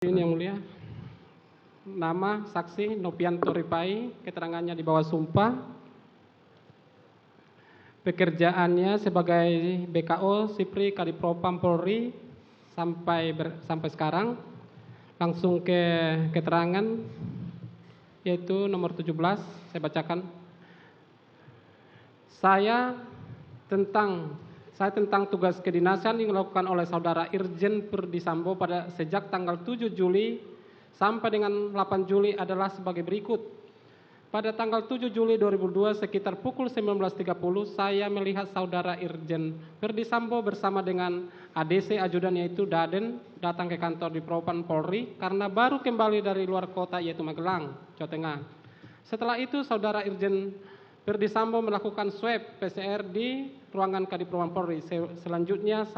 Ini yang mulia, nama saksi Nopianto Ripai, keterangannya di bawah sumpah, pekerjaannya sebagai BKO Sipri Kadipropam Polri sampai sekarang. Langsung ke keterangan, yaitu nomor 17, saya bacakan. Saya tentang tugas kedinasan yang dilakukan oleh Saudara Irjen Perdisambo pada sejak tanggal 7 Juli sampai dengan 8 Juli adalah sebagai berikut. Pada tanggal 7 Juli 2002 sekitar pukul 19.30 saya melihat Saudara Irjen Perdisambo bersama dengan ADC ajudan yaitu Daden datang ke kantor di Propam Polri karena baru kembali dari luar kota yaitu Magelang, Jawa Tengah. Setelah itu Saudara Irjen Perdisambo melakukan swab PCR di ruangan Kadipropam Polri. Selanjutnya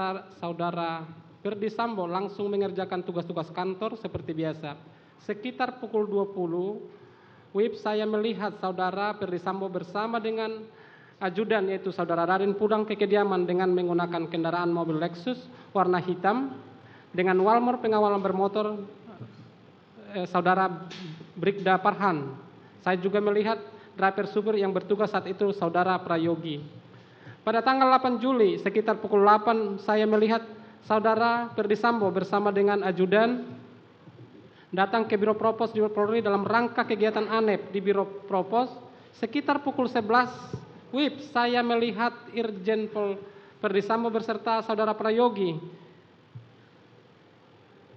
Saudara Perdisambo langsung mengerjakan tugas-tugas kantor seperti biasa. Sekitar pukul 20 WIB saya melihat Saudara Perdisambo bersama dengan ajudan yaitu Saudara Raden pulang ke kediaman dengan menggunakan kendaraan mobil Lexus warna hitam dengan walmor pengawalan bermotor Saudara Brigda Parhan. Saya juga melihat driver supir yang bertugas saat itu Saudara Prayogi. Pada tanggal 8 Juli sekitar pukul 8 saya melihat Saudara Perdisambo bersama dengan ajudan datang ke Biro Propos di Polri dalam rangka kegiatan ANEP di Biro Propos. Sekitar pukul 11 WIB saya melihat Irjen Perdisambo beserta Saudara Prayogi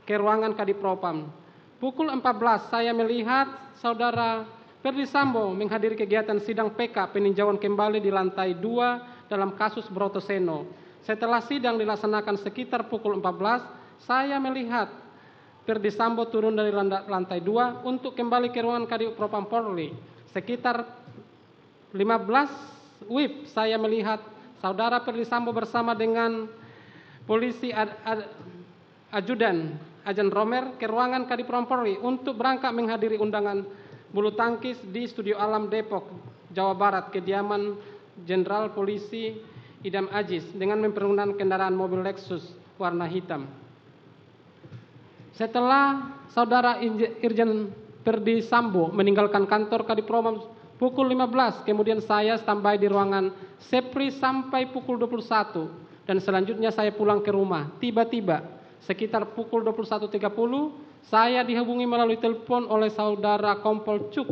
ke ruangan Kadipropam. Pukul 14 saya melihat Saudara Perdisambo menghadiri kegiatan sidang PK peninjauan kembali di lantai 2 dalam kasus Brotoseno. Setelah sidang dilaksanakan sekitar pukul 14, saya melihat Perdisambo turun dari lantai 2 untuk kembali ke ruangan Kadipropam Polri. Sekitar 15 WIB saya melihat Saudara Perdisambo bersama dengan polisi Ajudan Romer ke ruangan Kadipropam Polri untuk berangkat menghadiri undangan bulu tangkis di Studio Alam Depok, Jawa Barat, kediaman Jenderal Polisi Idam Aziz dengan mempergunakan kendaraan mobil Lexus warna hitam. Setelah Saudara Irjen Perdisambo meninggalkan kantor Kadipropam pukul 15, kemudian saya standby di ruangan Sepri sampai pukul 21 dan selanjutnya saya pulang ke rumah. Tiba-tiba sekitar pukul 21.30 saya dihubungi melalui telepon oleh Saudara Kompol Cuk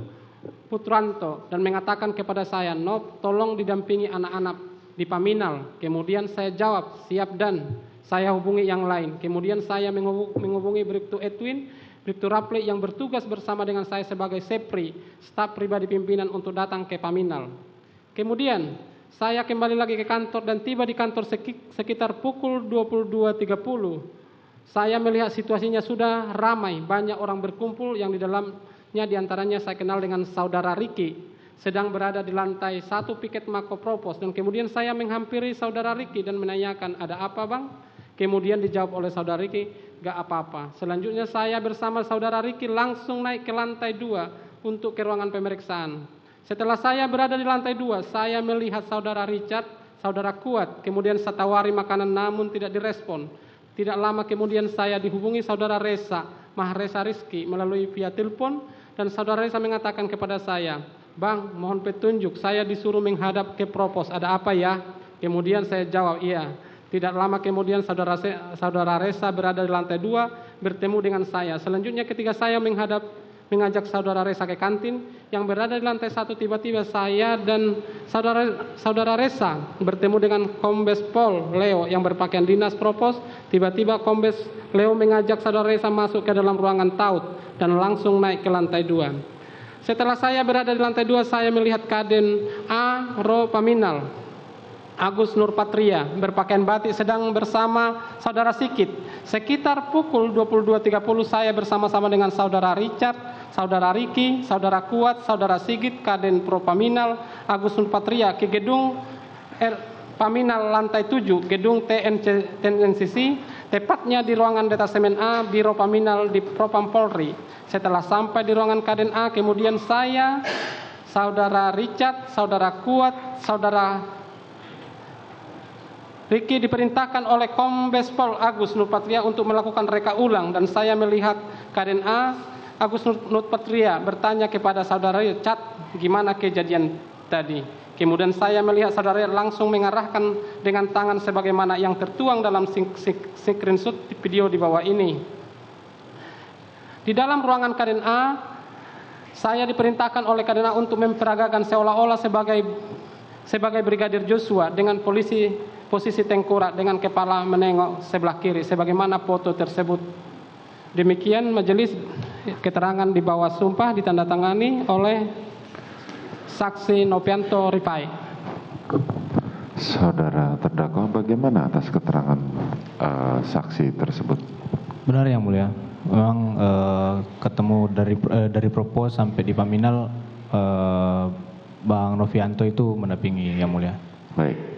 Putranto dan mengatakan kepada saya, "Nop, tolong didampingi anak-anak di Paminal." Kemudian saya jawab, "Siap Dan." Saya hubungi yang lain. Kemudian saya menghubungi Bribtu Edwin, Bribtu Rapli yang bertugas bersama dengan saya sebagai Sepri, staf pribadi pimpinan untuk datang ke Paminal. Kemudian saya kembali lagi ke kantor dan tiba di kantor sekitar pukul 22.30. Saya melihat situasinya sudah ramai, banyak orang berkumpul yang di dalamnya diantaranya saya kenal dengan Saudara Riki, sedang berada di lantai 1 piket Mako Propos dan kemudian saya menghampiri Saudara Riki dan menanyakan, "Ada apa Bang?" Kemudian dijawab oleh Saudara Riki, "Gak apa-apa." Selanjutnya saya bersama Saudara Riki langsung naik ke lantai 2 untuk ke ruangan pemeriksaan. Setelah saya berada di lantai 2, saya melihat Saudara Richard, Saudara Kuat, kemudian saya tawari makanan namun tidak direspon. Tidak lama kemudian saya dihubungi Saudara Reza, Mahreza Rizki melalui via telepon dan Saudara Reza mengatakan kepada saya, "Bang, mohon petunjuk, saya disuruh menghadap ke Propos, ada apa ya?" Kemudian saya jawab, "Iya." Tidak lama kemudian Saudara Reza berada di lantai 2 bertemu dengan saya. Selanjutnya ketika saya mengajak Saudara Reza ke kantin yang berada di lantai 1, tiba-tiba saya dan Saudara Reza bertemu dengan Kombes Pol Leo yang berpakaian dinas Propos. Tiba-tiba Kombes Leo mengajak Saudara Reza masuk ke dalam ruangan taut dan langsung naik ke lantai 2. Setelah saya berada di lantai 2, saya melihat Kaden A. Ro Paminal Agus Nurpatria berpakaian batik sedang bersama Saudara Sikit. Sekitar pukul 22.30 saya bersama-sama dengan Saudara Richard, Saudara Riki, Saudara Kuat, Saudara Sigit, Kaden Pro Paminal Agus Nurpatria ke gedung Paminal lantai 7, gedung TNCC, tepatnya di ruangan detasemen A Biro Paminal di Propam Polri. Setelah sampai di ruangan Kaden A, kemudian saya, Saudara Richard, Saudara Kuat, Saudara Ricky diperintahkan oleh Kombes Pol Agus Nurpatria untuk melakukan reka ulang dan saya melihat KDNA Agus Nurpatria bertanya kepada saudara Cat, gimana kejadian tadi. Kemudian saya melihat saudara langsung mengarahkan dengan tangan sebagaimana yang tertuang dalam screenshot video di bawah ini. Di dalam ruangan KDNA, saya diperintahkan oleh KDNA untuk memperagakan seolah-olah sebagai Brigadir Joshua dengan posisi tengkorak dengan kepala menengok sebelah kiri sebagaimana foto tersebut. Demikian majelis, keterangan di bawah sumpah ditandatangani oleh saksi Novianto Ripai. Saudara terdakwa, bagaimana atas keterangan saksi tersebut? Benar yang mulia, memang ketemu dari propos sampai di paminal Bang Novianto itu mendampingi yang mulia. Baik.